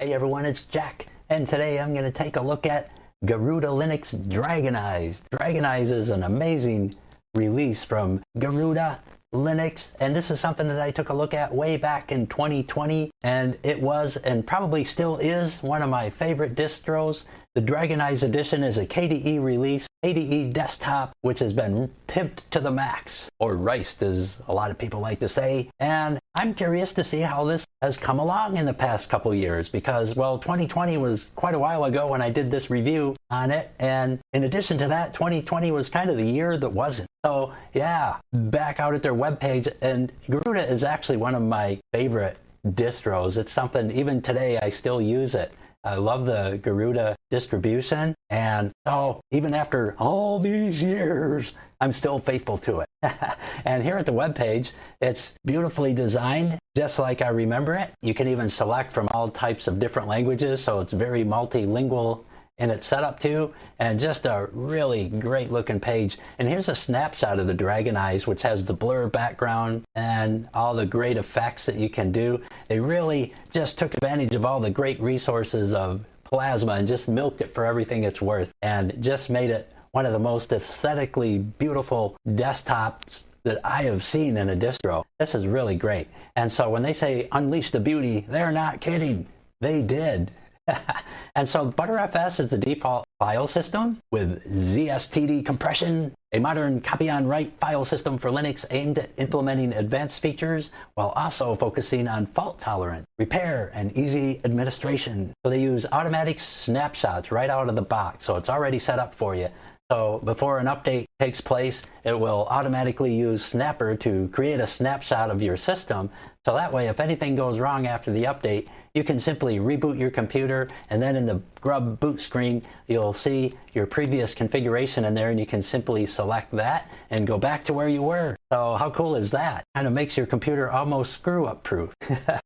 Hey everyone, it's Jack, and today I'm going to take a look at Garuda Linux Dragonized. Dragonized is an amazing release from Garuda Linux, and this is something that I took a look at way back in 2020, and it was, and probably still is, one of my favorite distros. The Dragonized edition is a KDE release, KDE desktop, which has been pimped to the max, or riced as a lot of people like to say, and I'm curious to see how this has come along in the past couple years because, well, 2020 was quite a while ago when I did this review on it, and in addition to that, 2020 was kind of the year that wasn't. So yeah, back out at their webpage, and Garuda is actually one of my favorite distros. It's something, even today, I still use it. I love the Garuda distribution, and so even after all these years, I'm still faithful to it. And here at the webpage, it's beautifully designed, just like I remember it. You can even select from all types of different languages, so it's very multilingual in its setup too, and just a really great looking page. And here's a snapshot of the Dragonized, which has the blur background and all the great effects that you can do. They really just took advantage of all the great resources of Plasma and just milked it for everything it's worth, and just made it one of the most aesthetically beautiful desktops that I have seen in a distro. This is really great. And so when they say unleash the beauty, they're not kidding. They did. And so Btrfs is the default file system with ZSTD compression, a modern copy-on-write file system for Linux aimed at implementing advanced features while also focusing on fault tolerance, repair, and easy administration. So they use automatic snapshots right out of the box, so it's already set up for you. So before an update takes place, it will automatically use Snapper to create a snapshot of your system. So that way, if anything goes wrong after the update, you can simply reboot your computer, and then in the grub boot screen, you'll see your previous configuration in there, and you can simply select that and go back to where you were. So how cool is that? Kind of makes your computer almost screw-up proof.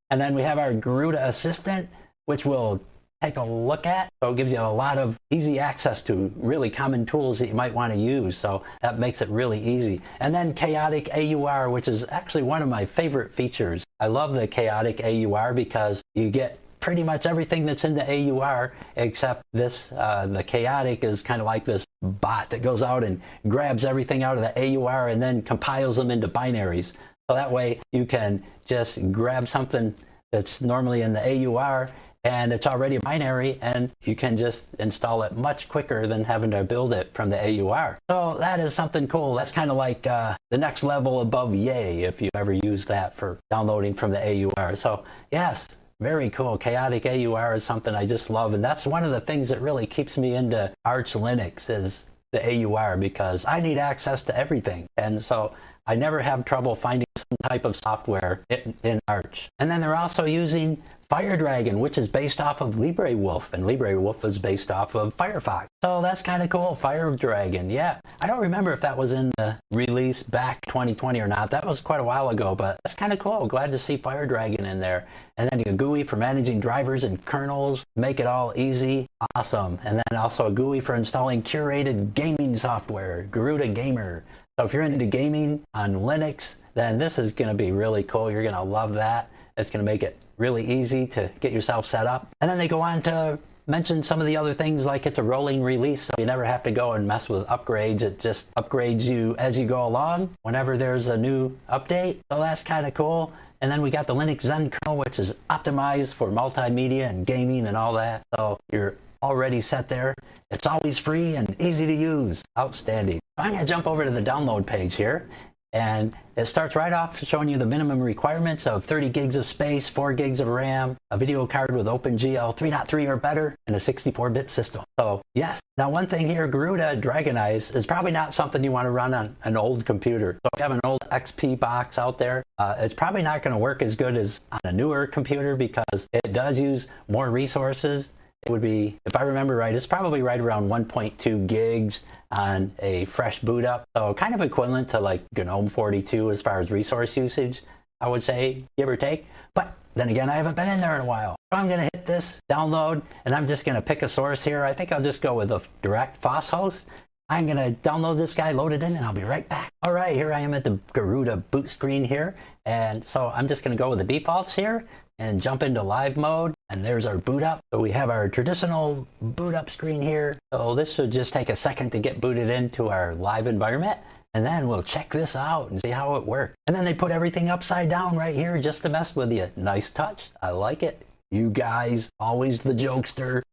And then we have our Garuda Assistant, which will take a look at. So it gives you a lot of easy access to really common tools that you might want to use. So that makes it really easy. And then chaotic AUR, which is actually one of my favorite features. I love the chaotic AUR because you get pretty much everything that's in the AUR except this. The chaotic is kind of like this bot that goes out and grabs everything out of the AUR and then compiles them into binaries. So that way you can just grab something that's normally in the AUR and it's already a binary, and you can just install it much quicker than having to build it from the AUR. So that is something cool. That's kind of like the next level above Yay, if you ever use that for downloading from the AUR. So yes, very cool. Chaotic AUR is something I just love, and that's one of the things that really keeps me into Arch Linux is the AUR, because I need access to everything. And so I never have trouble finding some type of software in Arch. And then they're also using FireDragon, which is based off of LibreWolf, and LibreWolf is based off of Firefox. So that's kind of cool, FireDragon, yeah. I don't remember if that was in the release back 2020 or not. That was quite a while ago, but that's kind of cool. Glad to see FireDragon in there. And then a GUI for managing drivers and kernels, make it all easy. Awesome. And then also a GUI for installing curated gaming software, Garuda Gamer. So if you're into gaming on Linux, then this is going to be really cool. You're going to love that. It's going to make it really easy to get yourself set up. And then they go on to mention some of the other things, like it's a rolling release, so you never have to go and mess with upgrades. It just upgrades you as you go along whenever there's a new update. So that's kind of cool. And then we got the Linux Zen kernel, which is optimized for multimedia and gaming and all that. So you're already set there. It's always free and easy to use. Outstanding. I'm going to jump over to the download page here. And it starts right off showing you the minimum requirements of 30 gigs of space, 4 gigs of RAM, a video card with OpenGL 3.3 or better, and a 64-bit system. So yes. Now one thing here, Garuda Dragonized is probably not something you want to run on an old computer. So if you have an old XP box out there, it's probably not going to work as good as on a newer computer because it does use more resources. It would be, if I remember right, it's probably right around 1.2 gigs on a fresh boot up. So kind of equivalent to like GNOME 42 as far as resource usage, I would say, give or take. But then again, I haven't been in there in a while. So I'm going to hit this download, and I'm just going to pick a source here. I think I'll just go with a direct FOSS host. I'm going to download this guy, load it in, and I'll be right back. All right, here I am at the Garuda boot screen here. And so I'm just going to go with the defaults here and jump into live mode. And there's our boot up. So we have our traditional boot up screen here. So this should just take a second to get booted into our live environment. And then we'll check this out and see how it works. And then they put everything upside down right here just to mess with you. Nice touch. I like it. You guys, always the jokester.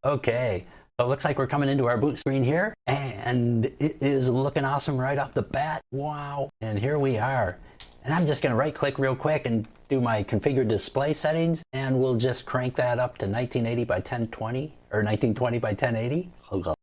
Okay. So it looks like we're coming into our boot screen here. And it is looking awesome right off the bat. Wow. And here we are. And I'm just going to right click real quick and do my configure display settings. And we'll just crank that up to 1980 by 1020 or 1920 by 1080.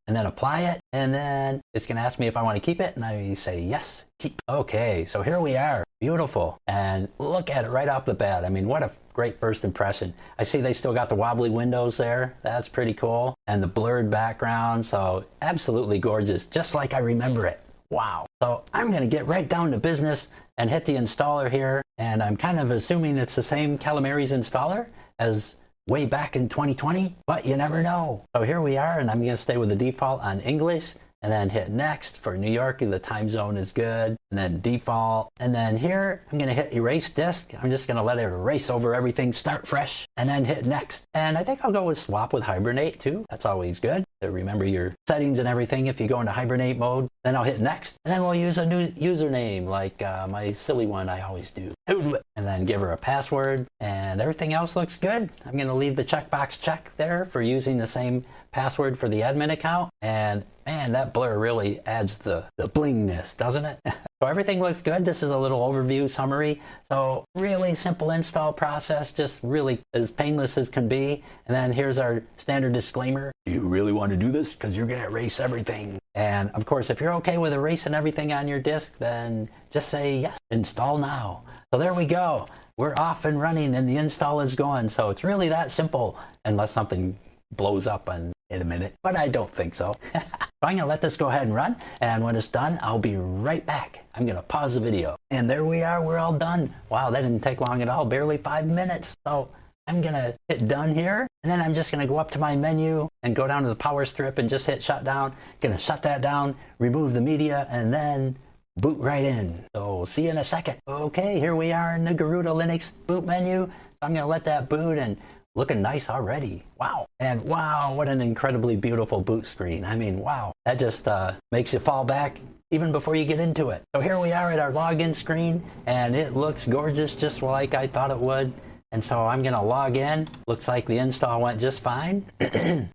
And then apply it. And then it's going to ask me if I want to keep it. And I say yes, keep. Okay, so here we are. Beautiful. And look at it right off the bat. I mean, what a great first impression. I see they still got the wobbly windows there. That's pretty cool. And the blurred background. So absolutely gorgeous, just like I remember it. Wow. So I'm going to get right down to business and hit the installer here. And I'm kind of assuming it's the same Calamares installer as way back in 2020, but you never know. So here we are, and I'm going to stay with the default on English and then hit next. For New York, the time zone is good, and then default. And then here, I'm going to hit erase disk. I'm just going to let it erase over everything, start fresh, and then hit next. And I think I'll go with swap with hibernate too. That's always good to remember your settings and everything if you go into hibernate mode. Then I'll hit next, and then we'll use a new username like my silly one I always do. And then give her a password, and everything else looks good. I'm going to leave the checkbox check there for using the same password for the admin account. And man, that blur really adds the blingness, doesn't it? So everything looks good. This is a little overview summary. So really simple install process, just really as painless as can be. And then here's our standard disclaimer. Do you really want to do this? Because you're going to erase everything. And of course, if you're okay with erasing everything on your disk, then just say yes, install now. So there we go. We're off and running and the install is going. So it's really that simple, unless something blows up in a minute, but I don't think so. So I'm going to let this go ahead and run, and when it's done, I'll be right back. I'm going to pause the video. And there we are, we're all done. Wow, that didn't take long at all, barely 5 minutes. So I'm going to hit done here, and then I'm just going to go up to my menu and go down to the power strip and just hit shut down. Going to shut that down, remove the media, and then boot right in. So see you in a second. Okay, here we are in the Garuda Linux boot menu. So I'm going to let that boot, and looking nice already. Wow. And wow, what an incredibly beautiful boot screen. I mean, wow. That just makes you fall back even before you get into it. So here we are at our login screen, and it looks gorgeous just like I thought it would. And so I'm going to log in. Looks like the install went just fine.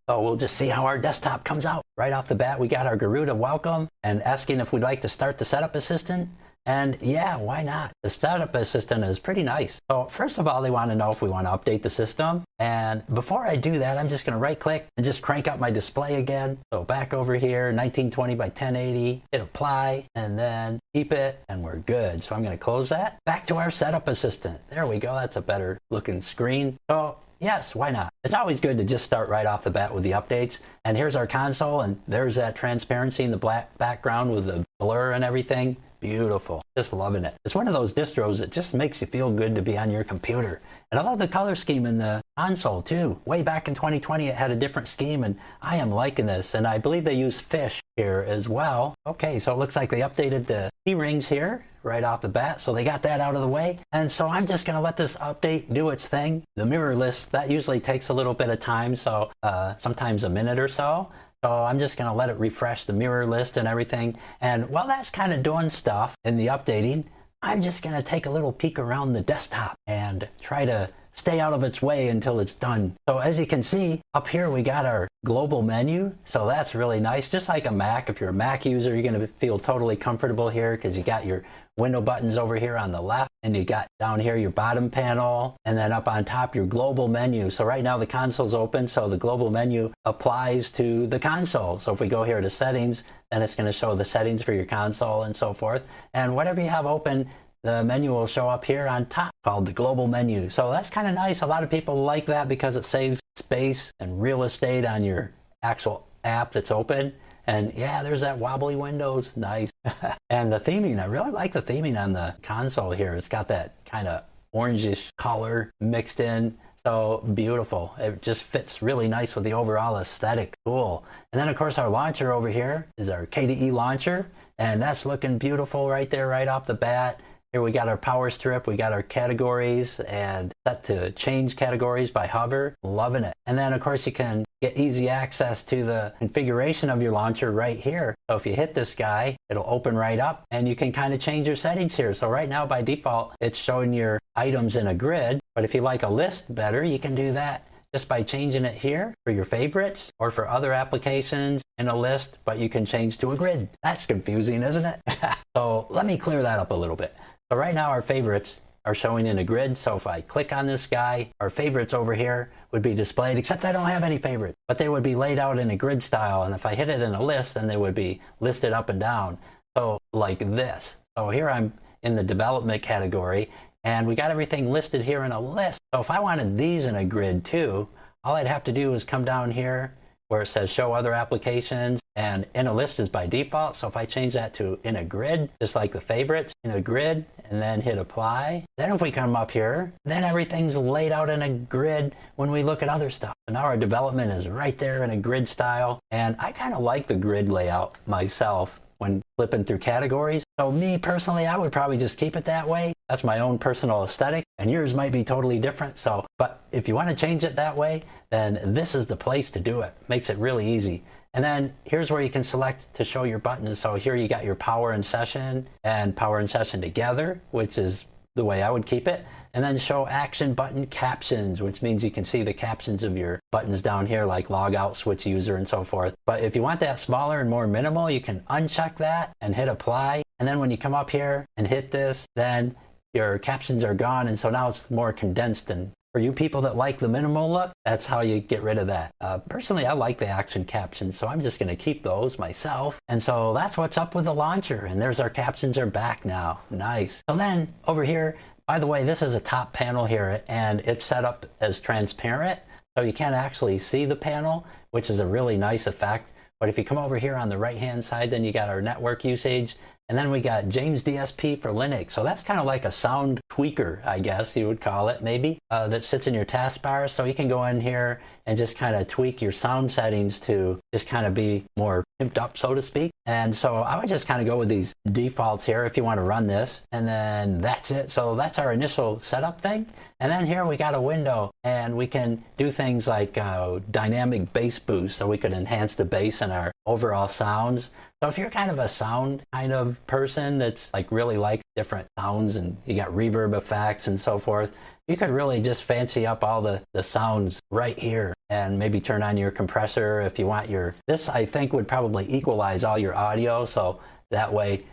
So we'll just see how our desktop comes out. Right off the bat, we got our Garuda welcome and asking if we'd like to start the setup assistant. And yeah, why not? The setup assistant is pretty nice. So first of all, they want to know if we want to update the system. And before I do that, I'm just going to right click and just crank up my display again. So back over here, 1920 by 1080, hit apply, and then keep it, and we're good. So I'm going to close that. Back to our setup assistant. There we go. That's a better looking screen. So yes, why not? It's always good to just start right off the bat with the updates. And here's our console, and there's that transparency in the black background with the blur and everything. Beautiful. Just loving it. It's one of those distros that just makes you feel good to be on your computer. And I love the color scheme in the console too. Way back in 2020, it had a different scheme, and I am liking this. And I believe they use fish here as well. Okay, so it looks like they updated the key rings here right off the bat. So they got that out of the way. And so I'm just going to let this update do its thing. The mirror list, that usually takes a little bit of time. So sometimes a minute or so. So I'm just going to let it refresh the mirror list and everything. And while that's kind of doing stuff in the updating, I'm just going to take a little peek around the desktop and try to stay out of its way until it's done. So as you can see, up here we got our global menu. So that's really nice. Just like a Mac, if you're a Mac user, you're going to feel totally comfortable here because you got your window buttons over here on the left, and you got down here your bottom panel, and then up on top your global menu. So right now the console's open, so the global menu applies to the console. So if we go here to settings, then it's going to show the settings for your console and so forth. And whatever you have open, the menu will show up here on top called the global menu. So that's kind of nice. A lot of people like that because it saves space and real estate on your actual app that's open. And yeah, there's that wobbly windows. Nice. And the theming, I really like the theming on the console here. It's got that kind of orangish color mixed in. So beautiful. It just fits really nice with the overall aesthetic. Cool. And then of course our launcher over here is our KDE launcher. And that's looking beautiful right there, right off the bat. Here we got our power strip, we got our categories, and set to change categories by hover. Loving it. And then of course you can get easy access to the configuration of your launcher right here. So if you hit this guy, it'll open right up and you can kind of change your settings here. So right now by default, it's showing your items in a grid. But if you like a list better, you can do that just by changing it here for your favorites or for other applications in a list, but you can change to a grid. That's confusing, isn't it? So let me clear that up a little bit. So right now our favorites are showing in a grid. So if I click on this guy, our favorites over here would be displayed, except I don't have any favorites, but they would be laid out in a grid style. And if I hit it in a list, then they would be listed up and down. So like this. So here I'm in the development category and we got everything listed here in a list. So if I wanted these in a grid too, all I'd have to do is come down here where it says show other applications, and in a list is by default. So if I change that to in a grid, just like the favorites, in a grid, and then hit apply, then if we come up here, then everything's laid out in a grid when we look at other stuff. So now our development is right there in a grid style, and I kind of like the grid layout myself when flipping through categories. So me personally, I would probably just keep it that way. That's my own personal aesthetic, and yours might be totally different. So, but if you want to change it that way, then this is the place to do it. Makes it really easy. And then here's where you can select to show your buttons. So here you got your power and session together, which is the way I would keep it. And then show action button captions, which means you can see the captions of your buttons down here, like log out, switch user, and so forth. But if you want that smaller and more minimal, you can uncheck that and hit apply. And then when you come up here and hit this, then your captions are gone. And so now it's more condensed. And for you people that like the minimal look, that's how you get rid of that. Personally, I like the action captions, so I'm just going to keep those myself. And so that's what's up with the launcher. And there's our captions are back now. Nice. So then over here, by the way, this is a top panel here, and it's set up as transparent, so you can't actually see the panel, which is a really nice effect. But if you come over here on the right-hand side, then you got our network usage, and then we got James DSP for Linux. So that's kind of like a sound tweaker, I guess you would call it, maybe, that sits in your taskbar. So you can go in here and just kind of tweak your sound settings to just kind of be more pimped up, so to speak. And so I would just kind of go with these defaults here if you want to run this. And then that's it. So that's our initial setup thing. And then here we got a window, and we can do things like dynamic bass boost, so we could enhance the bass and our overall sounds. So if you're kind of a sound kind of person that's like really likes different sounds, and you got reverb effects and so forth, you could really just fancy up all the sounds right here, and maybe turn on your compressor if you want your, this I think would probably equalize all your audio. So that way,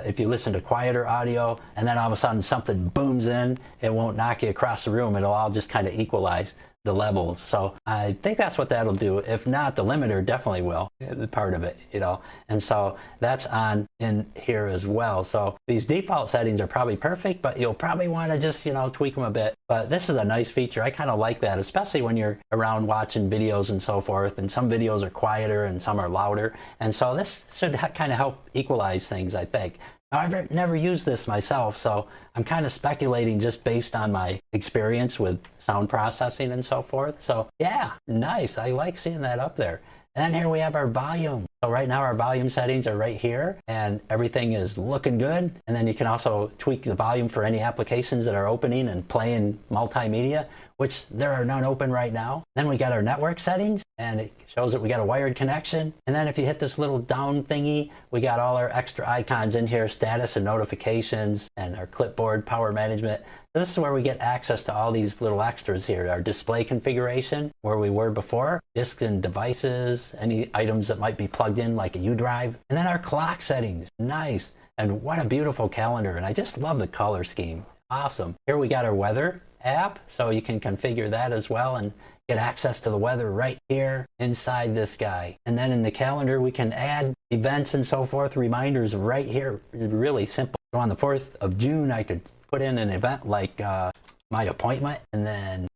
if you listen to quieter audio and then all of a sudden something booms in, it won't knock you across the room. It'll all just kind of equalize the levels. So I think that's what that'll do. If not, the limiter definitely will, part of it, you know. And so that's on in here as well. So these default settings are probably perfect, but you'll probably want to just, you know, tweak them a bit. But this is a nice feature. I kind of like that, especially when you're around watching videos and so forth. And some videos are quieter and some are louder. And so this should kind of help equalize things, I think. I've never used this myself, so I'm kind of speculating just based on my experience with sound processing and so forth. So yeah, nice. I like seeing that up there. And then here we have our volume. So right now our volume settings are right here, and everything is looking good. And then you can also tweak the volume for any applications that are opening and playing multimedia, which there are none open right now. Then we got our network settings, and it shows that we got a wired connection. And then if you hit this little down thingy, we got all our extra icons in here, status and notifications, and our clipboard, power management. This is where we get access to all these little extras here. Our display configuration, where we were before, disks and devices, any items that might be plugged in like a U drive, and then our clock settings. Nice. And what a beautiful calendar. And I just love the color scheme. Awesome. Here we got our weather app, so you can configure that as well and get access to the weather right here inside this guy. And then in the calendar, we can add events and so forth, reminders right here. Really simple. So on the 4th of June, I could put in an event like my appointment, and then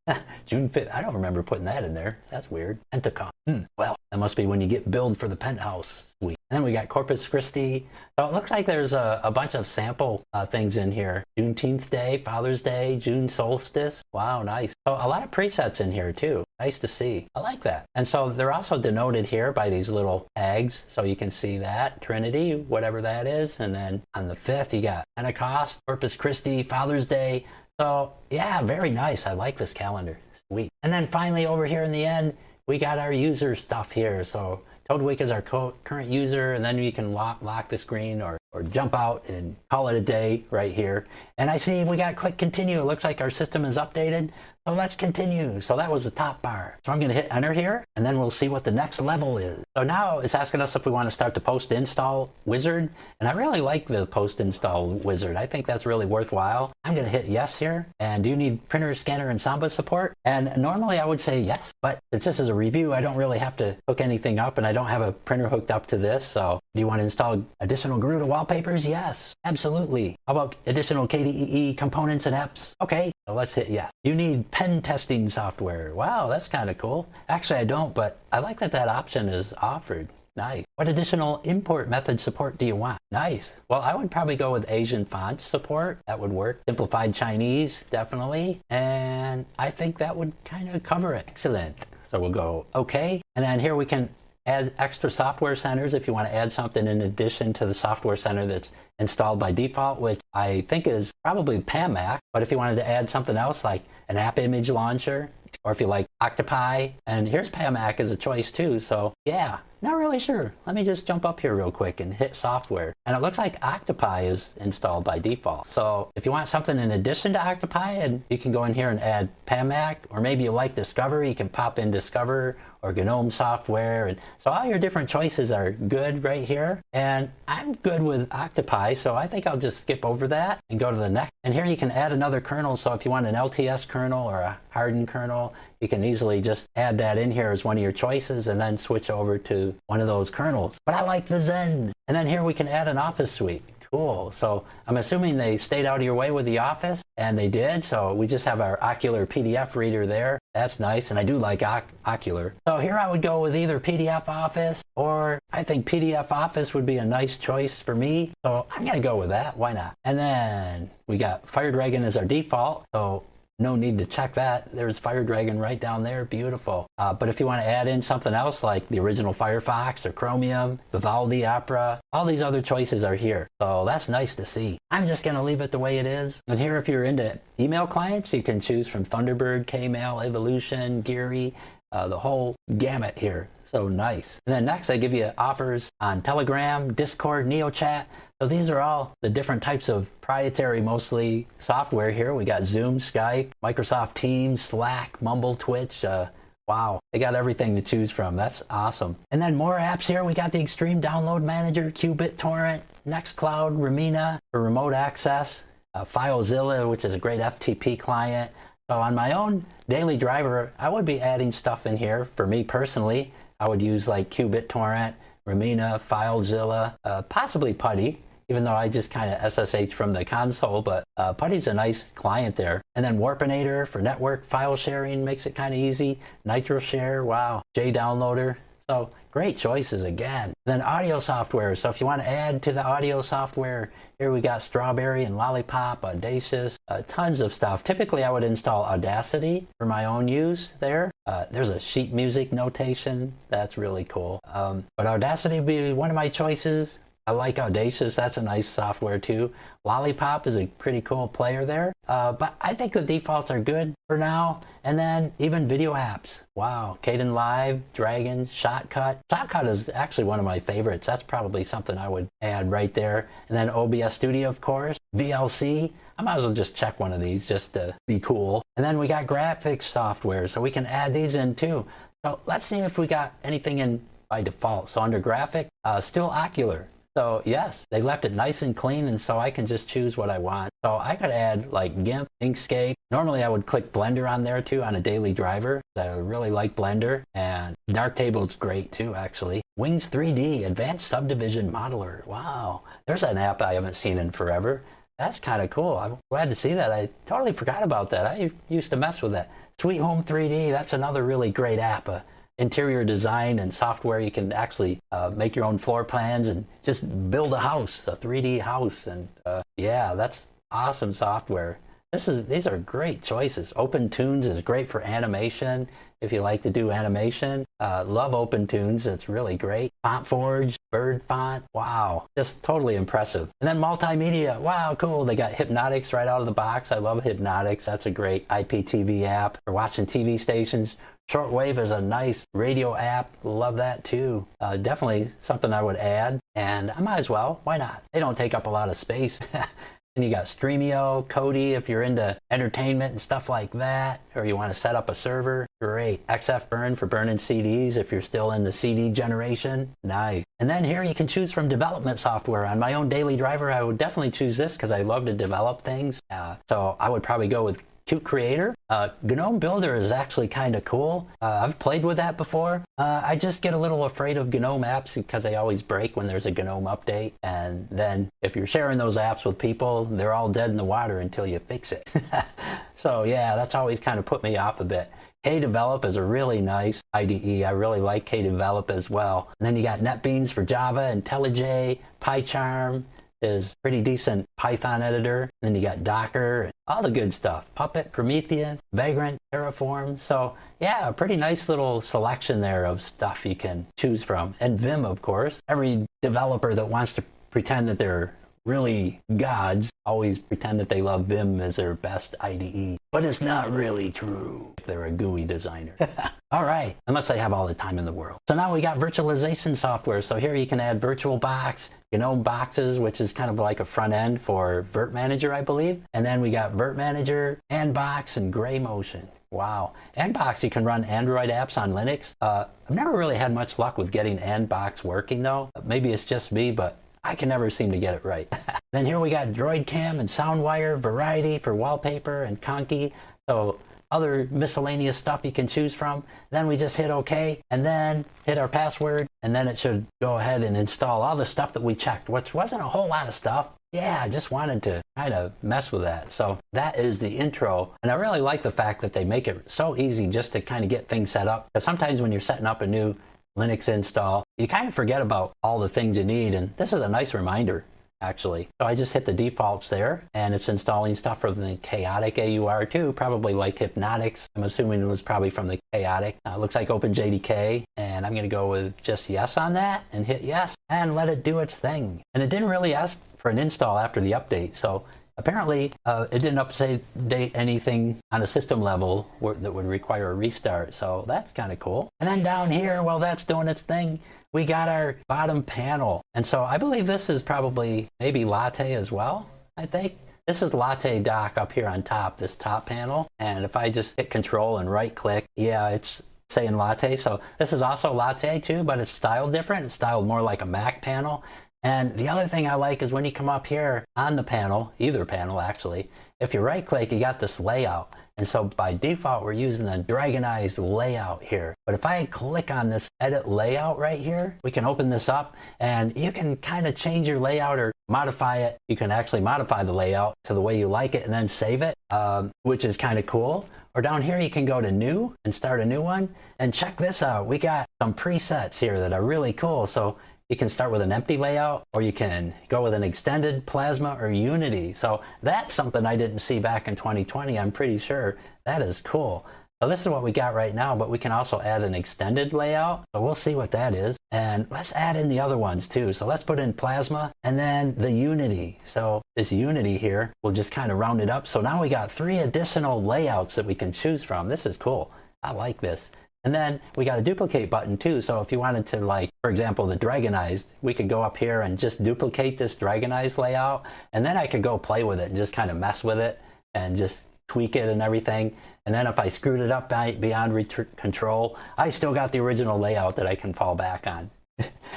June 5th, I don't remember putting that in there. That's weird. Pentacon. Well, that must be when you get billed for the penthouse suite. And then we got Corpus Christi. So it looks like there's a bunch of sample things in here. Juneteenth Day, Father's Day, June solstice. Wow, nice. So a lot of presets in here too. Nice to see. I like that. And so they're also denoted here by these little tags. So you can see that, Trinity, whatever that is. And then on the 5th, you got Pentecost, Corpus Christi, Father's Day. So yeah, very nice. I like this calendar. Sweet. And then finally over here in the end, we got our user stuff here. So Toadweek is our current user, and then you can lock the screen or jump out and call it a day right here. And I see we got click continue. It looks like our system is updated. So let's continue. So that was the top bar. So I'm going to hit enter here, and then we'll see what the next level is. So now it's asking us if we want to start the post install wizard. And I really like the post install wizard. I think that's really worthwhile. I'm going to hit yes here. And do you need printer, scanner, and Samba support? And normally I would say yes, but since this is a review, I don't really have to hook anything up, and I don't have a printer hooked up to this. So do you want to install additional Garuda wallpapers? Yes, absolutely. How about additional KDE components and apps? Okay, so let's hit yes. You need pen testing software. Wow, that's kind of cool. Actually, I don't, but I like that that option is offered. Nice. What additional import method support do you want? Nice. Well, I would probably go with Asian font support. That would work. Simplified Chinese, definitely. And I think that would kind of cover it. Excellent. So we'll go okay. And then here we can add extra software centers if you want to add something in addition to the software center that's installed by default, which I think is probably PAMAC. But if you wanted to add something else like an app image launcher, or if you like Octopi, and here's PAMAC as a choice too. So yeah, not really sure. Let me just jump up here real quick and hit software. And it looks like Octopi is installed by default. So if you want something in addition to Octopi, and you can go in here and add PAMAC, or maybe you like Discover, you can pop in Discover or GNOME software. And so all your different choices are good right here. And I'm good with Octopi, so I think I'll just skip over that and go to the next. And here you can add another kernel. So if you want an LTS kernel or a hardened kernel, you can easily just add that in here as one of your choices and then switch over to one of those kernels. But I like the Zen. And then here we can add an Office suite. Cool. So I'm assuming they stayed out of your way with the Office, and they did. So we just have our Ocular PDF reader there. That's nice. And I do like Ocular. So here I would go with either PDF Office, or I think PDF Office would be a nice choice for me. So I'm going to go with that. Why not? And then we got FireDragon as our default. So no need to check that. There's FireDragon right down there. Beautiful. But if you want to add in something else like the original Firefox or Chromium, Vivaldi, Opera, all these other choices are here. So that's nice to see. I'm just going to leave it the way it is. And here, if you're into email clients, you can choose from Thunderbird, Kmail, Evolution, Geary, the whole gamut here. So nice. And then next, they give you offers on Telegram, Discord, NeoChat. So these are all the different types of proprietary, mostly software here. We got Zoom, Skype, Microsoft Teams, Slack, Mumble, Twitch. Wow, they got everything to choose from. That's awesome. And then more apps here. We got the Extreme Download Manager, QBitTorrent, Nextcloud, Remina for remote access, FileZilla, which is a great FTP client. So on my own daily driver, I would be adding stuff in here. For me personally, I would use like QBitTorrent, Remina, FileZilla, possibly Putty, even though I just kind of SSH from the console, but Putty's a nice client there. And then Warpinator for network file sharing makes it kind of easy. NitroShare, wow. JDownloader. So great choices again. Then audio software. So if you want to add to the audio software, here we got Strawberry and Lollipop, Audacious, tons of stuff. Typically I would install Audacity for my own use there. There's a sheet music notation. That's really cool. But Audacity would be one of my choices. I like Audacious. That's a nice software too. Lollipop is a pretty cool player there. But I think the defaults are good for now. And then even video apps. Wow. Kdenlive, Dragon, Shotcut. Shotcut is actually one of my favorites. That's probably something I would add right there. And then OBS Studio, of course. VLC. I might as well just check one of these just to be cool. And then we got graphics software, so we can add these in too. So let's see if we got anything in by default. So under graphic, still Ocular. So yes, they left it nice and clean, and so I can just choose what I want. So I could add like GIMP, Inkscape. Normally I would click Blender on there too on a daily driver. I really like Blender, and Darktable's great too actually. Wings 3D, Advanced Subdivision Modeler. Wow, there's an app I haven't seen in forever. That's kind of cool. I'm glad to see that. I totally forgot about that. I used to mess with that. Sweet Home 3D, that's another really great app. interior design and software. You can actually make your own floor plans and just build a house, a 3D house. And yeah, that's awesome software. These are great choices. OpenTunes is great for animation. If you like to do animation, love OpenTunes. It's really great. FontForge, Bird Font, wow, just totally impressive. And then multimedia, wow, cool. They got Hypnotics right out of the box. I love Hypnotics. That's a great IPTV app for watching TV stations. Shortwave is a nice radio app. Love that too. Definitely something I would add. And I might as well. Why not? They don't take up a lot of space. And you got Streamio, KDE if you're into entertainment and stuff like that, or you want to set up a server. Great. XFBurn for burning CDs if you're still in the CD generation. Nice. And then here you can choose from development software. On my own daily driver, I would definitely choose this because I love to develop things. So I would probably go with Qt Creator. GNOME Builder is actually kind of cool. I've played with that before. I just get a little afraid of GNOME apps because they always break when there's a GNOME update. And then if you're sharing those apps with people, they're all dead in the water until you fix it. So yeah, that's always kind of put me off a bit. Kdevelop is a really nice IDE. I really like Kdevelop as well. And then you got NetBeans for Java, IntelliJ, PyCharm is pretty decent Python editor. Then you got Docker, all the good stuff. Puppet, Prometheus, Vagrant, Terraform. So yeah, a pretty nice little selection there of stuff you can choose from. And Vim, of course. Every developer that wants to pretend that they're really gods always pretend that they love Vim as their best IDE. But it's not really true if they're a GUI designer. All right, unless they have all the time in the world. So now we got virtualization software. So here you can add VirtualBox, GNOME boxes, which is kind of like a front end for Virt Manager, I believe. And then we got Virt Manager, Nbox, and GrayMotion. Wow. Nbox, you can run Android apps on Linux. I've never really had much luck with getting Nbox working though. Maybe it's just me, but I can never seem to get it right. Then here we got DroidCam and SoundWire, Variety for wallpaper, and Conky. So other miscellaneous stuff you can choose from. Then we just hit OK, and then hit our password, and then it should go ahead and install all the stuff that we checked, which wasn't a whole lot of stuff. Yeah, I just wanted to kind of mess with that. So that is the intro. And I really like the fact that they make it so easy just to kind of get things set up. Because sometimes when you're setting up a new Linux install, you kind of forget about all the things you need, and this is a nice reminder actually. So I just hit the defaults there, and it's installing stuff from the Chaotic AUR too, probably like Hypnotics. I'm assuming it was probably from the Chaotic. Looks like OpenJDK, and I'm going to go with just yes on that and hit yes and let it do its thing. And it didn't really ask for an install after the update, so apparently it didn't update anything on a system level that would require a restart, so that's kind of cool. And then down here, while that's doing its thing, we got our bottom panel. And so I believe this is probably maybe Latte as well, I think. This is Latte dock up here on top, this top panel. And if I just hit Control and right click, yeah, it's saying Latte. So this is also Latte too, but it's styled different. It's styled more like a Mac panel. And the other thing I like is when you come up here on the panel, either panel actually, if you right click, you got this layout. And so by default, we're using the Dragonized layout here. But if I click on this edit layout right here, we can open this up and you can kind of change your layout or modify it. You can actually modify the layout to the way you like it and then save it, which is kind of cool. Or down here, you can go to new and start a new one. And check this out. We got some presets here that are really cool. So you can start with an empty layout, or you can go with an extended, plasma, or unity. So that's something I didn't see back in 2020, I'm pretty sure. That is cool. So this is what we got right now, but we can also add an extended layout. So we'll see what that is. And let's add in the other ones too. So let's put in plasma and then the unity. So this unity here, we'll just kind of round it up. So now we got 3 additional layouts that we can choose from. This is cool. I like this. And then we got a duplicate button too. So if you wanted to, like, for example, the Dragonized, we could go up here and just duplicate this Dragonized layout. And then I could go play with it and just kind of mess with it and just tweak it and everything. And then if I screwed it up beyond control, I still got the original layout that I can fall back on.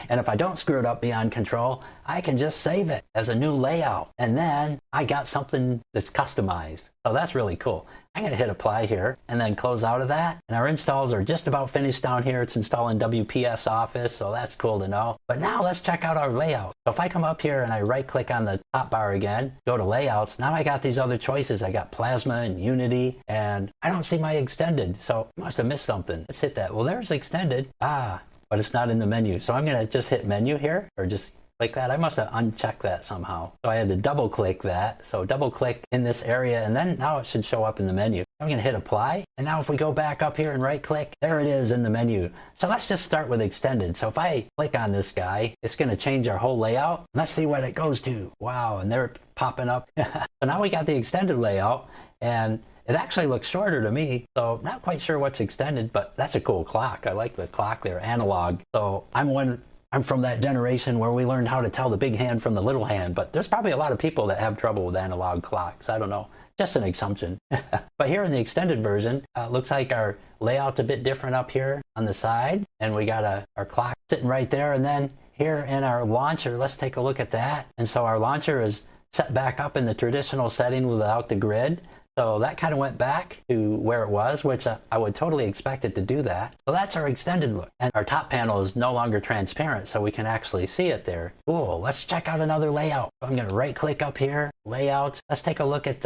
And if I don't screw it up beyond control, I can just save it as a new layout. And then I got something that's customized. So that's really cool. I'm going to hit apply here and then close out of that. And our installs are just about finished down here. It's installing WPS Office, so that's cool to know. But now let's check out our layout. So if I come up here and I right click on the top bar again, go to layouts, now I got these other choices. I got Plasma and Unity, and I don't see my extended. So I must have missed something. Let's hit that. Well, there's extended. But it's not in the menu. So I'm going to just hit menu here, or just click that. I must have unchecked that somehow. So I had to double click that. So double click in this area, and then now it should show up in the menu. I'm going to hit apply. And now if we go back up here and right click, there it is in the menu. So let's just start with extended. So if I click on this guy, it's going to change our whole layout. Let's see what it goes to. Wow. And they're popping up. So now we got the extended layout, and it actually looks shorter to me, so not quite sure what's extended, but that's a cool clock. I like the clock there, analog. So I'm from that generation where we learned how to tell the big hand from the little hand, but there's probably a lot of people that have trouble with analog clocks. I don't know, just an assumption. But here in the extended version, looks like our layout's a bit different up here on the side, and we got our clock sitting right there. And then here in our launcher, let's take a look at that. And so our launcher is set back up in the traditional setting without the grid. So that kind of went back to where it was, which I would totally expect it to do that. So that's our extended look. And our top panel is no longer transparent, so we can actually see it there. Cool. Let's check out another layout. I'm going to right click up here, layouts. Let's take a look at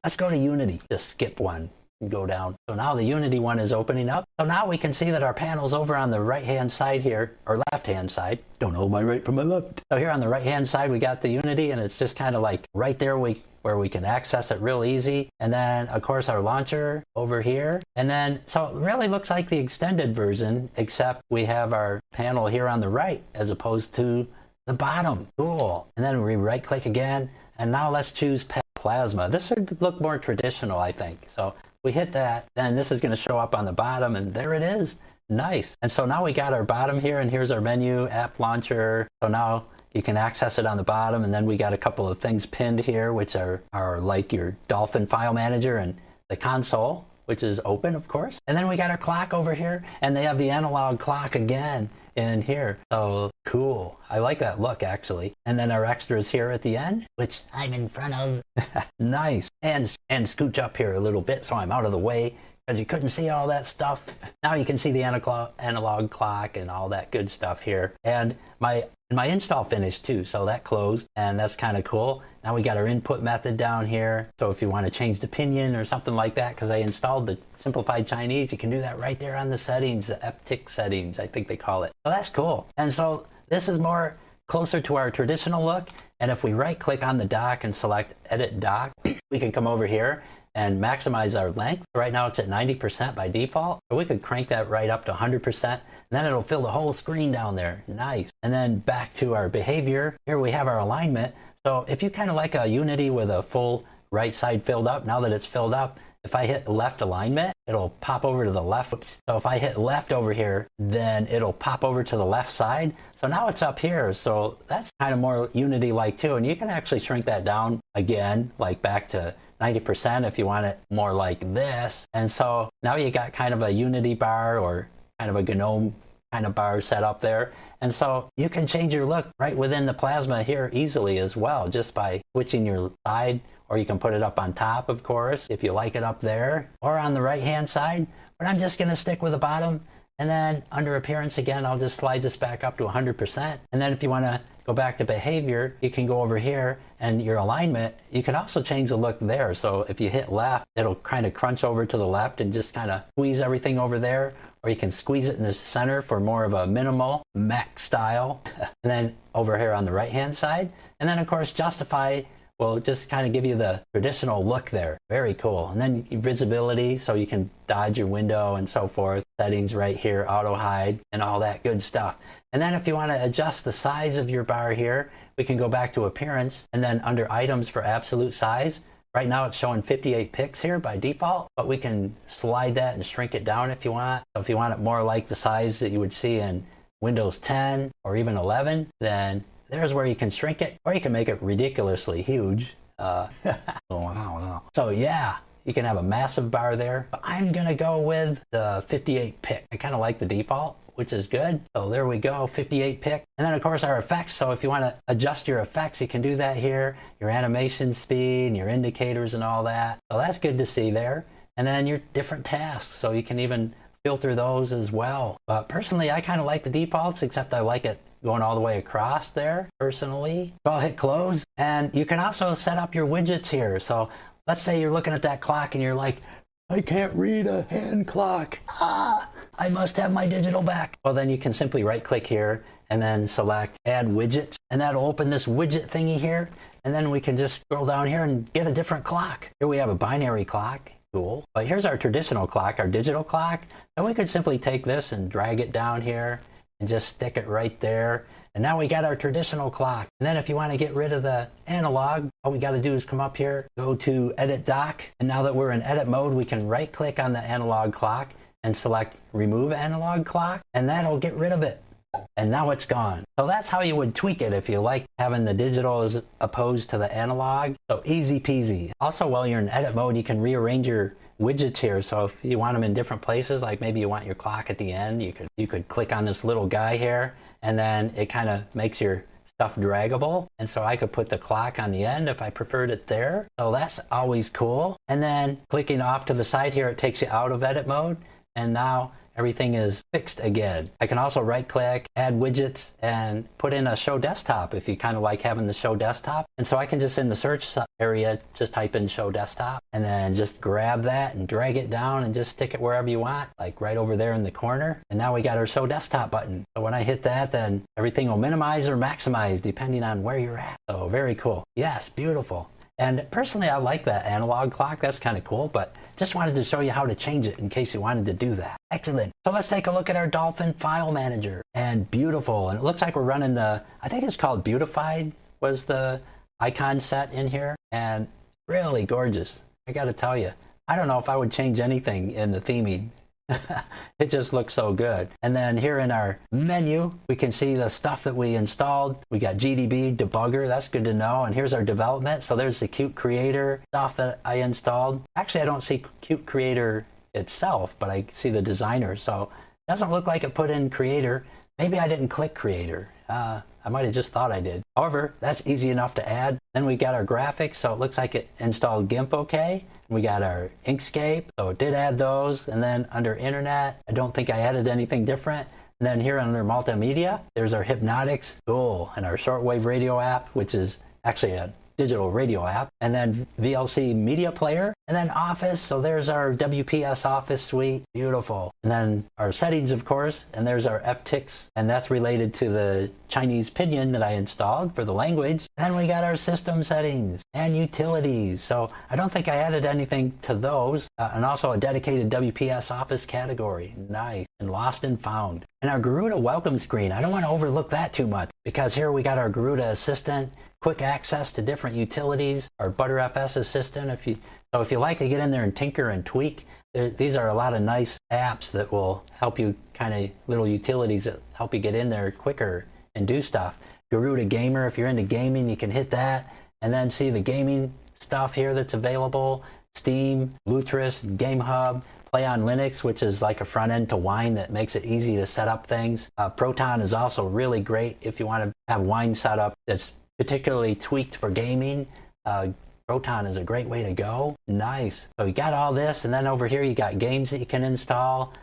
let's go to Unity. Just skip one and go down. So now the Unity one is opening up. So now we can see that our panel's over on the right-hand side here, or left-hand side. Don't know my right from my left. So here on the right-hand side, we got the Unity, and it's just kind of like right there where we can access it real easy. And then of course our launcher over here. And then, so it really looks like the extended version, except we have our panel here on the right as opposed to the bottom. Cool. And then we right click again. And now let's choose Plasma. This should look more traditional, I think. So we hit that, then this is going to show up on the bottom, and there it is. Nice. And so now we got our bottom here, and here's our menu, app launcher. So now you can access it on the bottom, and then we got a couple of things pinned here, which are like your Dolphin file manager and the console, which is open, of course. And then we got our clock over here, and they have the analog clock again in here. So cool. I like that look, actually. And then our extras here at the end, which I'm in front of. Nice. And scooch up here a little bit so I'm out of the way, because you couldn't see all that stuff. Now you can see the analog clock and all that good stuff here. And my install finished too, so that closed, and that's kind of cool. Now we got our input method down here. So if you want to change the pinyin or something like that, because I installed the simplified Chinese, you can do that right there on the settings, the FTIC settings, I think they call it. So that's cool. And so this is more closer to our traditional look. And if we right click on the dock and select edit dock, we can come over here and maximize our length. Right now it's at 90% by default. So we could crank that right up to 100%, and then it'll fill the whole screen down there. Nice. And then back to our behavior. Here we have our alignment. So if you kind of like a Unity with a full right side filled up, now that it's filled up, if I hit left alignment, it'll pop over to the left. Oops. So if I hit left over here, then it'll pop over to the left side. So now it's up here. So that's kind of more Unity-like too. And you can actually shrink that down again, like back to 90% if you want it more like this. And so now you got kind of a Unity bar or kind of a GNOME kind of bar set up there. And so you can change your look right within the Plasma here easily as well, just by switching your side, or you can put it up on top, of course, if you like it up there, or on the right-hand side. But I'm just going to stick with the bottom. And then under appearance again, I'll just slide this back up to 100%. And then if you want to go back to behavior, you can go over here and your alignment, you can also change the look there. So if you hit left, it'll kind of crunch over to the left and just kind of squeeze everything over there. Or you can squeeze it in the center for more of a minimal Mac style. And then over here on the right-hand side. And then of course, justify will just kind of give you the traditional look there. Very cool. And then visibility, so you can dodge your window and so forth. Settings right here, auto hide, and all that good stuff. And then if you want to adjust the size of your bar here, we can go back to appearance, and then under items for absolute size, right now it's showing 58 pixels here by default, but we can slide that and shrink it down if you want. So if you want it more like the size that you would see in Windows 10 or even 11, then there's where you can shrink it, or you can make it ridiculously huge. So yeah, you can have a massive bar there. But I'm going to go with the 58 pic. I kind of like the default, which is good. So there we go, 58 pick. And then of course our effects. So if you want to adjust your effects, you can do that here. Your animation speed, your indicators and all that. So that's good to see there. And then your different tasks. So you can even filter those as well. But personally, I kind of like the defaults, except I like it going all the way across there personally. So I'll hit close. And you can also set up your widgets here. So let's say you're looking at that clock and you're like, I can't read a hand clock. I must have my digital back. Well, then you can simply right click here and then select add widgets. And that'll open this widget thingy here. And then we can just scroll down here and get a different clock. Here we have a binary clock. Cool. But here's our traditional clock, our digital clock. And we could simply take this and drag it down here and just stick it right there. And now we got our traditional clock. And then if you want to get rid of the analog, all we got to do is come up here, go to Edit Dock. And now that we're in edit mode, we can right click on the analog clock and select Remove Analog Clock. And that'll get rid of it. And now it's gone. So that's how you would tweak it if you like having the digital as opposed to the analog. So easy peasy. Also, while you're in edit mode, you can rearrange your widgets here. So if you want them in different places, like maybe you want your clock at the end, you could click on this little guy here, and then it kind of makes your stuff draggable. And so I could put the clock on the end if I preferred it there. So that's always cool. And then clicking off to the side here, it takes you out of edit mode. And now everything is fixed again. I can also right click, add widgets, and put in a show desktop if you kind of like having the show desktop. And so I can just in the search area, just type in show desktop and then just grab that and drag it down and just stick it wherever you want, like right over there in the corner. And now we got our show desktop button. So when I hit that, then everything will minimize or maximize depending on where you're at. So very cool. Yes, beautiful. And personally, I like that analog clock. That's kind of cool, but just wanted to show you how to change it in case you wanted to do that. Excellent. So let's take a look at our Dolphin file manager. And beautiful. And it looks like we're running the, I think it's called Beautified was the icon set in here. And really gorgeous. I got to tell you, I don't know if I would change anything in the theming. It just looks so good. And then here in our menu, we can see the stuff that we installed. We got GDB debugger. That's good to know. And here's our development. So there's the Qt Creator stuff that I installed. Actually, I don't see Qt Creator itself, but I see the designer. So it doesn't look like it put in Creator. Maybe I didn't click Creator. I might have just thought I did. However, that's easy enough to add. Then we got our graphics. So it looks like it installed GIMP okay. We got our Inkscape. So it did add those. And then under Internet, I don't think I added anything different. And then here under Multimedia, there's our Hypnotics. Cool. And our shortwave radio app, which is actually a digital radio app. And then VLC Media Player. And then Office. So there's our WPS Office suite. Beautiful. And then our settings, of course. And there's our FTIX. And that's related to the Chinese Pinyin that I installed for the language. And then we got our system settings and utilities. So I don't think I added anything to those. And also a dedicated WPS Office category. Nice. And lost and found. And our Garuda welcome screen. I don't want to overlook that too much because here we got our Garuda Assistant, quick access to different utilities, our ButterFS Assistant. If you like to get in there and tinker and tweak, these are a lot of nice apps that will help you, kind of little utilities that help you get in there quicker and do stuff. Garuda Gamer, if you're into gaming, you can hit that and then see the gaming stuff here that's available. Steam, Lutris, Game Hub, Play on Linux, which is like a front end to Wine that makes it easy to set up things. Proton is also really great if you want to have Wine set up that's particularly tweaked for gaming. Proton is a great way to go. Nice. So you got all this, and then over here you got games that you can install,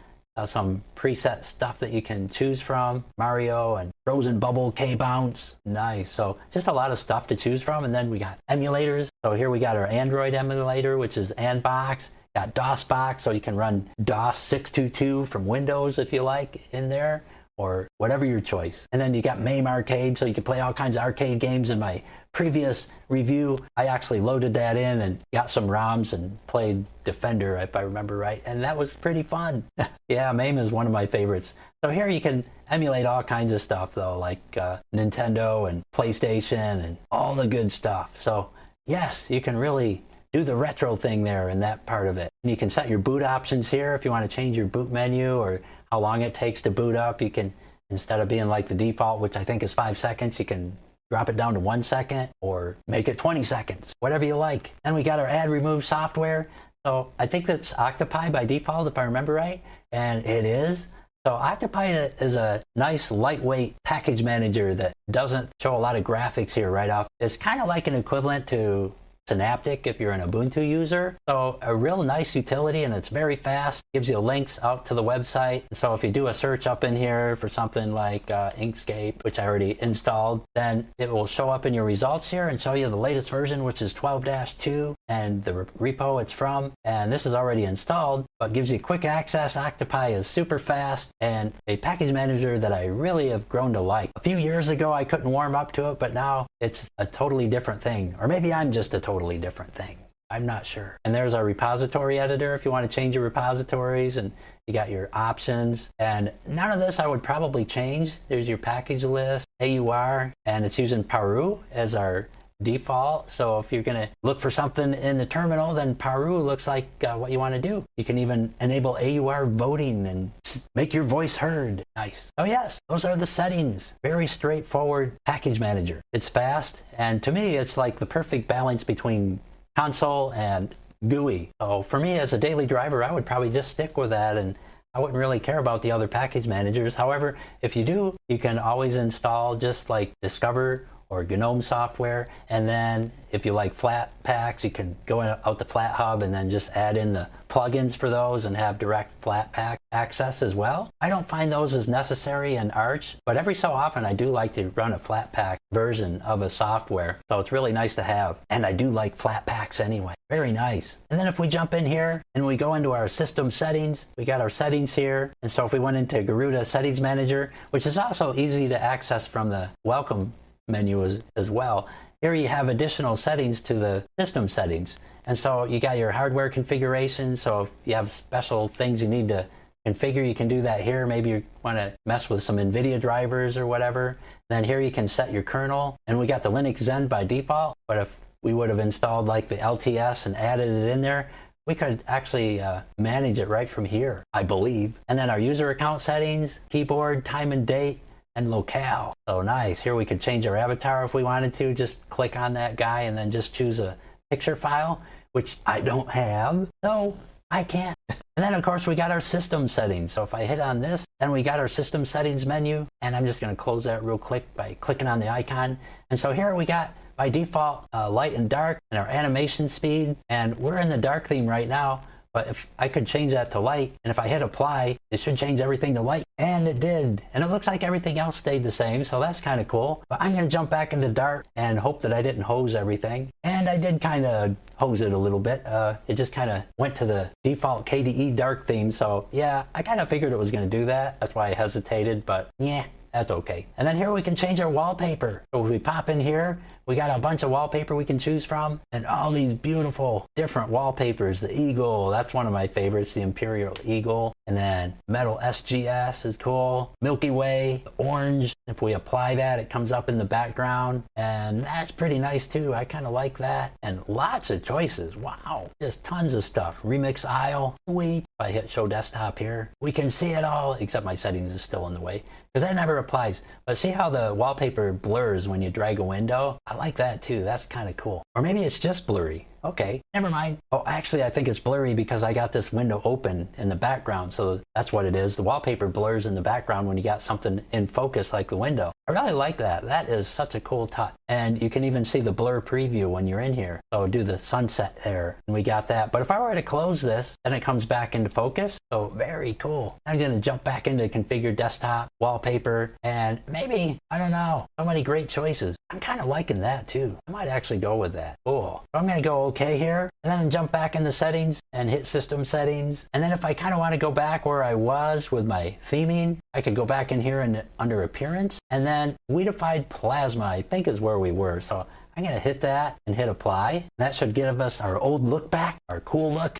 some preset stuff that you can choose from, Mario and Frozen Bubble, K-Bounce. Nice. So just a lot of stuff to choose from. And then we got emulators. So here we got our Android emulator, which is Anbox. Got DOSBox, so you can run DOS 622 from Windows if you like in there, or whatever your choice. And then you got MAME Arcade, so you can play all kinds of arcade games. In my previous review, I actually loaded that in and got some ROMs and played Defender, if I remember right, and that was pretty fun. Yeah, MAME is one of my favorites. So here you can emulate all kinds of stuff, though, like Nintendo and PlayStation and all the good stuff. So yes, you can really do the retro thing there in that part of it. And you can set your boot options here if you want to change your boot menu or how long it takes to boot up. You can, instead of being like the default, which I think is 5 seconds, you can drop it down to 1 second or make it 20 seconds, whatever you like. Then we got our add remove software. So I think that's Octopi by default, if I remember right. And it is. So Octopi is a nice lightweight package manager that doesn't show a lot of graphics here right off. It's kind of like an equivalent to Synaptic if you're an Ubuntu user. So a real nice utility, and it's very fast. Gives you links out to the website. So if you do a search up in here for something like Inkscape, which I already installed, then it will show up in your results here and show you the latest version, which is 12-2, and the repo it's from. And this is already installed, but gives you quick access. Octopi is super fast and a package manager that I really have grown to like. A few years ago I couldn't warm up to it, but now it's a totally different thing. Or maybe I'm just a totally different thing. I'm not sure. And there's our repository editor if you want to change your repositories, and you got your options. And none of this I would probably change. There's your package list, AUR, and it's using Paru as our default. So if you're going to look for something in the terminal, then Paru looks like what you want to do. You can even enable AUR voting and make your voice heard. Nice. Oh yes, those are the settings. Very straightforward package manager. It's fast, and to me it's like the perfect balance between Konsole and GUI. So for me as a daily driver, I would probably just stick with that, and I wouldn't really care about the other package managers. However, if you do, you can always install just like Discover or GNOME software, and then if you like flat packs, you can go out to FlatHub and then just add in the plugins for those and have direct flat pack access as well. I don't find those as necessary in Arch, but every so often I do like to run a flat pack version of a software, so it's really nice to have. And I do like flat packs anyway. Very nice. And then if we jump in here and we go into our system settings, we got our settings here. And so if we went into Garuda Settings Manager, which is also easy to access from the welcome menu as well. Here you have additional settings to the system settings. And so you got your hardware configuration. So if you have special things you need to configure, you can do that here. Maybe you want to mess with some NVIDIA drivers or whatever. Then here you can set your kernel. And we got the Linux Zen by default. But if we would have installed like the LTS and added it in there, we could actually manage it right from here, I believe. And then our user account settings, keyboard, time and date, and locale. So nice. Here we could change our avatar if we wanted to. Just click on that guy and then just choose a picture file, which I don't have, so I can't. And then of course we got our system settings. So if I hit on this, then we got our system settings menu, and I'm just going to close that real quick by clicking on the icon. And so here we got by default light and dark, and our animation speed, and we're in the dark theme right now. But if I could change that to light, and if I hit apply, it should change everything to light. And it did. And it looks like everything else stayed the same, so that's kind of cool. But I'm going to jump back into dark and hope that I didn't hose everything. And I did kind of hose it a little bit. It just kind of went to the default KDE dark theme. So yeah, I kind of figured it was going to do that. That's why I hesitated, but yeah, that's okay. And then here we can change our wallpaper. So if we pop in here, we got a bunch of wallpaper we can choose from, and all these beautiful different wallpapers. The eagle, that's one of my favorites, the Imperial Eagle. And then Metal SGS is cool. Milky Way, orange. If we apply that, it comes up in the background, and that's pretty nice too. I kind of like that. And lots of choices. Wow, just tons of stuff. Remix Isle, sweet. If I hit show desktop here, we can see it all, except my settings is still in the way because that never applies. But see how the wallpaper blurs when you drag a window? I like that too. That's kind of cool. Or maybe it's just blurry. Okay, never mind. Oh, actually, I think it's blurry because I got this window open in the background. So that's what it is. The wallpaper blurs in the background when you got something in focus like the window. I really like that. That is such a cool touch. And you can even see the blur preview when you're in here. So do the sunset there. And we got that. But if I were to close this, then it comes back into focus. So very cool. I'm going to jump back into configure desktop, wallpaper, and maybe, I don't know, so many great choices. I'm kind of liking that too. I might actually go with that. Cool. So I'm going to go okay here, and then jump back into settings and hit system settings. And then if I kind of want to go back where I was with my theming, I could go back in here and under appearance, and then weedified plasma, I think is where we were. So I'm going to hit that and hit apply. That should give us our old look back, our cool look.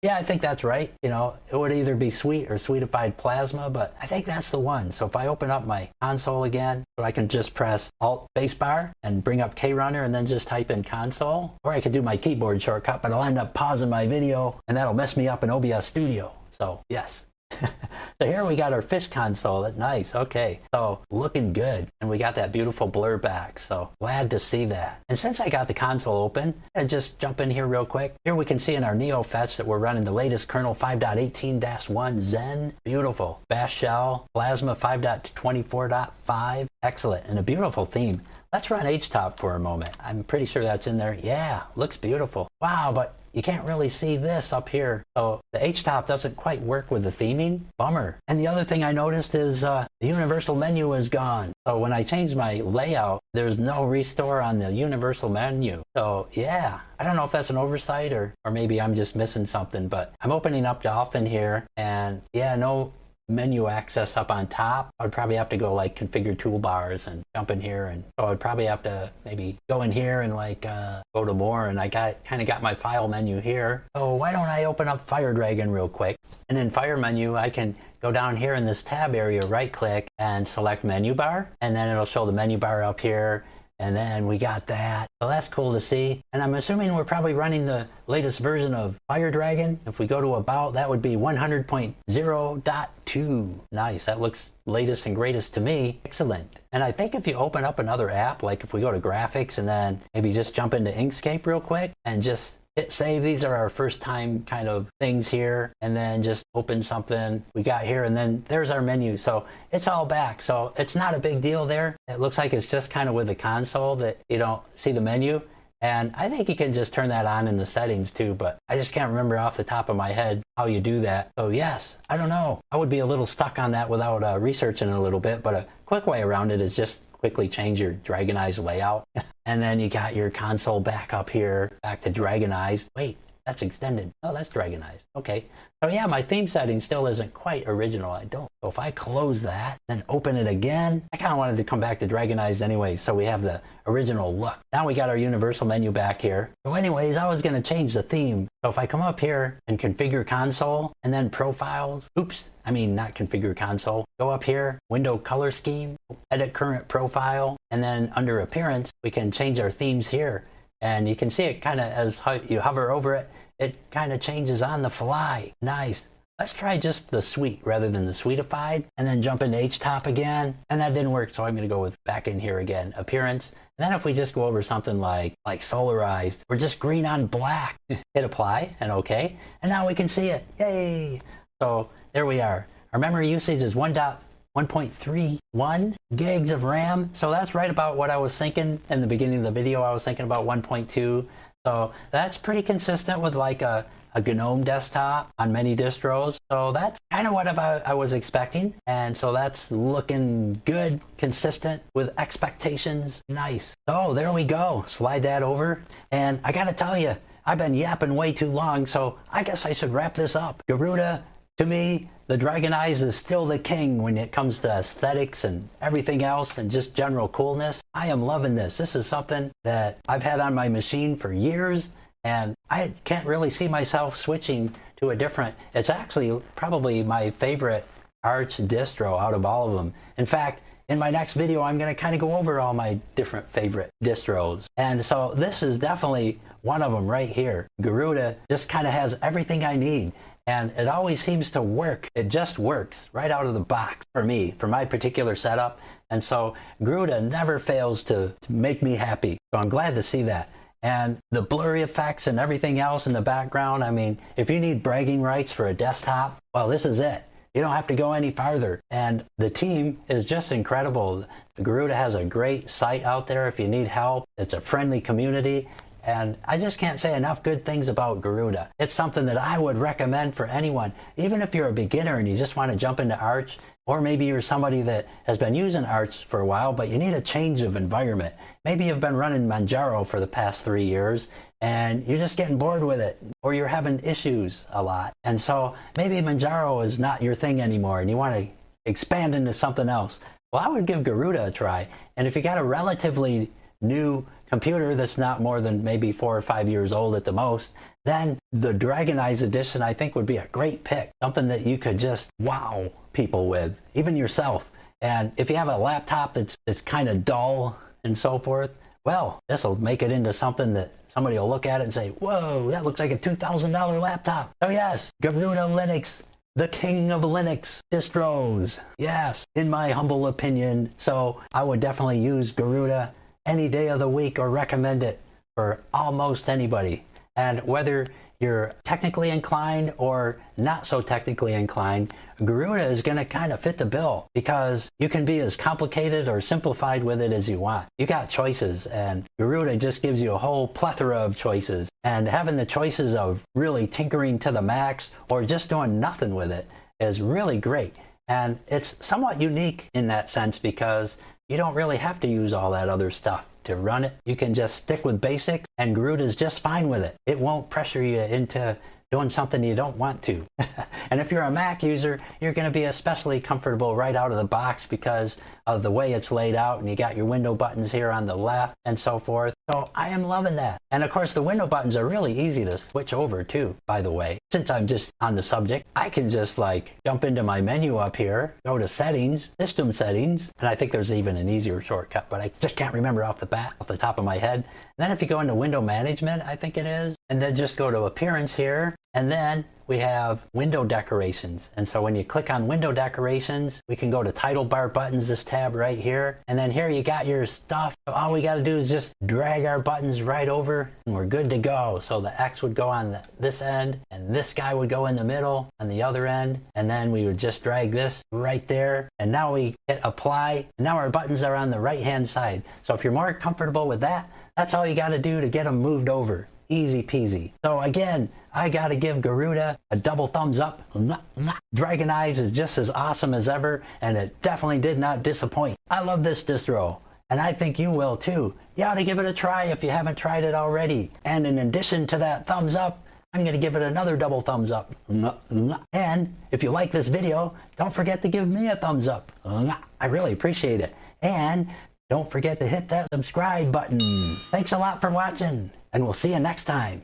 Yeah, I think that's right. You know, it would either be sweet or sweetified plasma, but I think that's the one. So if I open up my console again, so I can just press Alt spacebar and bring up KRunner and then just type in console. Or I could do my keyboard shortcut, but I'll end up pausing my video and that'll mess me up in OBS Studio. So yes. So here we got our fish console. That's nice. Okay. So looking good. And we got that beautiful blur back. So glad to see that. And since I got the console open, I'll just jump in here real quick. Here we can see in our Neofetch that we're running the latest kernel 5.18-1 Zen. Beautiful. Bash shell. Plasma 5.24.5. Excellent. And a beautiful theme. Let's run HTOP for a moment. I'm pretty sure that's in there. Yeah, looks beautiful. Wow, but you can't really see this up here. So the HTOP doesn't quite work with the theming. Bummer. And the other thing I noticed is the universal menu is gone. So when I changed my layout, there's no restore on the universal menu. So yeah, I don't know if that's an oversight or maybe I'm just missing something, but I'm opening up Dolphin here and yeah, no menu access up on top. I would probably have to go like configure toolbars and jump in here, and so I'd probably have to maybe go in here and like go to more, and I kind of got my file menu here. So why don't I open up Fire Dragon real quick, and in Fire menu I can go down here in this tab area, right click and select menu bar, and then it'll show the menu bar up here. And then we got that. So that's cool to see. And I'm assuming we're probably running the latest version of Fire Dragon. If we go to About, that would be 100.0.2. Nice. That looks latest and greatest to me. Excellent. And I think if you open up another app, like if we go to graphics and then maybe just jump into Inkscape real quick and just hit save. These are our first time kind of things here, and then just open something we got here, and then there's our menu. So it's all back. So it's not a big deal there. It looks like it's just kind of with the console that you don't see the menu. And I think you can just turn that on in the settings too, but I just can't remember off the top of my head how you do that. So yes, I don't know. I would be a little stuck on that without researching a little bit, but a quick way around it is just quickly change your Dragonized layout. And then you got your console back up here, back to Dragonized. Wait, that's extended. Oh, that's Dragonized. Okay. So yeah, my theme setting still isn't quite original. I don't. So if I close that, then open it again, I kind of wanted to come back to Dragonized anyway, so we have the original look. Now we got our universal menu back here. So anyways, I was going to change the theme. So if I come up here and configure console and then profiles, not configure console, go up here, window color scheme, edit current profile, and then under appearance, we can change our themes here. And you can see it kind of as you hover over it, it kind of changes on the fly. Nice. Let's try just the suite rather than the suitified, and then jump into HTOP again. And that didn't work, so I'm going to go with back in here again, appearance. And then if we just go over something like solarized, or just green on black, hit apply and okay. And now we can see it. Yay. So there we are. Our memory usage is 1.31 gigs of RAM. So that's right about what I was thinking in the beginning of the video. I was thinking about 1.2. So that's pretty consistent with like a GNOME desktop on many distros. So that's kind of what I was expecting. And so that's looking good, consistent with expectations. Nice. So there we go. Slide that over. And I got to tell you, I've been yapping way too long. So I guess I should wrap this up. Garuda, to me, the Dragonized is still the king when it comes to aesthetics and everything else and just general coolness. I am loving this. This is something that I've had on my machine for years, and I can't really see myself switching to a different. It's actually probably my favorite Arch distro out of all of them. In fact, in my next video, I'm going to kind of go over all my different favorite distros. And so this is definitely one of them right here. Garuda just kind of has everything I need. And it always seems to work. It just works right out of the box for me, for my particular setup. And so Garuda never fails to make me happy. So I'm glad to see that. And the blurry effects and everything else in the background, I mean, if you need bragging rights for a desktop, well, this is it. You don't have to go any farther. And the team is just incredible. Garuda has a great site out there if you need help. It's a friendly community. And I just can't say enough good things about Garuda. It's something that I would recommend for anyone, even if you're a beginner and you just want to jump into Arch, or maybe you're somebody that has been using Arch for a while, but you need a change of environment. Maybe you've been running Manjaro for the past 3 years and you're just getting bored with it, or you're having issues a lot. And so maybe Manjaro is not your thing anymore and you want to expand into something else. Well, I would give Garuda a try. And if you got a relatively new computer that's not more than maybe 4 or 5 years old at the most, then the Dragonized edition I think would be a great pick. Something that you could just wow people with, even yourself. And if you have a laptop that's kind of dull and so forth, well, this will make it into something that somebody will look at it and say, whoa, that looks like a $2,000 laptop. So yes, Garuda Linux the king of Linux distros. Yes, in my humble opinion. So I would definitely use Garuda any day of the week or recommend it for almost anybody. And whether you're technically inclined or not so technically inclined, Garuda is going to kind of fit the bill because you can be as complicated or simplified with it as you want. You got choices, and Garuda just gives you a whole plethora of choices. And having the choices of really tinkering to the max or just doing nothing with it is really great. And it's somewhat unique in that sense because you don't really have to use all that other stuff to run it. You can just stick with basics, and Garuda's just fine with it. It won't pressure you into doing something you don't want to. And if you're a Mac user, you're going to be especially comfortable right out of the box because of the way it's laid out, and you got your window buttons here on the left and so forth. So I am loving that. And of course the window buttons are really easy to switch over too, by the way. Since I'm just on the subject, I can just like jump into my menu up here, go to settings, system settings, and I think there's even an easier shortcut, but I just can't remember off the top of my head. And then if you go into window management, I think it is, and then just go to appearance here, and then we have window decorations. And so when you click on window decorations, we can go to title bar buttons, this tab right here. And then here you got your stuff. All we got to do is just drag our buttons right over and we're good to go. So the X would go on this end and this guy would go in the middle on the other end. And then we would just drag this right there. And now we hit apply. And now our buttons are on the right hand side. So if you're more comfortable with that, that's all you got to do to get them moved over. Easy peasy. So again, I gotta give Garuda a double thumbs up. Dragonized is just as awesome as ever, and it definitely did not disappoint. I love this distro, and I think you will too. You ought to give it a try if you haven't tried it already. And in addition to that thumbs up, I'm gonna give it another double thumbs up. And if you like this video, don't forget to give me a thumbs up. I really appreciate it. And don't forget to hit that subscribe button. Thanks a lot for watching, and we'll see you next time.